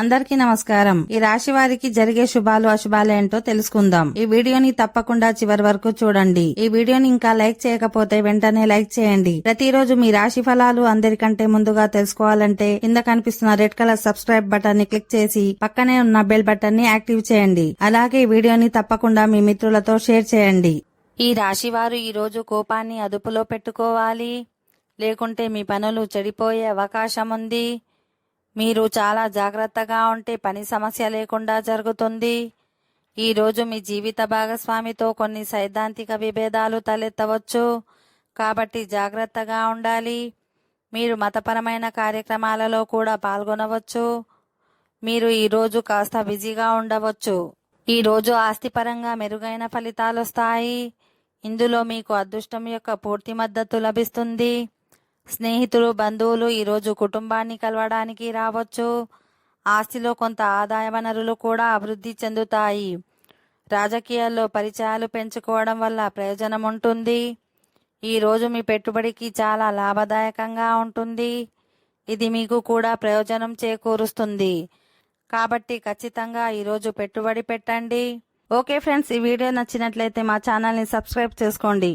అందరికీ నమస్కారం. ఈ రాశి వారికి జరిగే శుభాలు అశుభాలు ఏంటో తెలుసుకుందాం. ఈ వీడియోని తప్పకుండా చివరి వరకు చూడండి. ఈ వీడియోని ఇంకా లైక్ చేయకపోతే వెంటనే లైక్ చేయండి. ప్రతిరోజు మీ రాశి ఫలాలు అందరికంటే ముందుగా తెలుసుకోవాలంటే కింద కనిపిస్తున్న రెడ్ కలర్ సబ్స్క్రైబ్ బటన్ ని క్లిక్ చేసి పక్కనే ఉన్న బెల్ బటన్ ని యాక్టివ్ చేయండి. అలాగే ఈ వీడియోని తప్పకుండా మీ మిత్రులతో షేర్ చేయండి. ఈ రాశి వారు ఈ రోజు కోపాన్ని అదుపులో పెట్టుకోవాలి, లేకుంటే మీ పనులు చెడిపోయే అవకాశం ఉంది. మీరు చాలా జాగ్రత్తగా ఉంటే పని సమస్య లేకుండా జరుగుతుంది. ఈ రోజు మీ జీవిత భాగస్వామితో కొన్ని సైద్ధాంతిక విభేదాలు తలెత్తవచ్చు, కాబట్టి జాగ్రత్తగా ఉండాలి. మీరు మతపరమైన కార్యక్రమాలలో కూడా పాల్గొనవచ్చు. మీరు ఈ రోజు కాస్త బిజీగా ఉండవచ్చు. ఈ రోజు ఆస్తిపరంగా మెరుగైన ఫలితాలు వస్తాయి. ఇందులో మీకు అదృష్టం యొక్క పూర్తి మద్దతు లభిస్తుంది. స్నేహితులు, బంధువులు ఈరోజు కుటుంబాన్ని కలవడానికి రావచ్చు. ఆస్తిలో కొంత ఆదాయ వనరులు కూడా అభివృద్ధి చెందుతాయి. రాజకీయాల్లో పరిచయాలు పెంచుకోవడం వల్ల ప్రయోజనం ఉంటుంది. ఈరోజు మీ పెట్టుబడికి చాలా లాభదాయకంగా ఉంటుంది. ఇది మీకు కూడా ప్రయోజనం చేకూరుస్తుంది. కాబట్టి ఖచ్చితంగా ఈరోజు పెట్టుబడి పెట్టండి. ఓకే ఫ్రెండ్స్, ఈ వీడియో నచ్చినట్లయితే మా ఛానల్ని సబ్స్క్రైబ్ చేసుకోండి.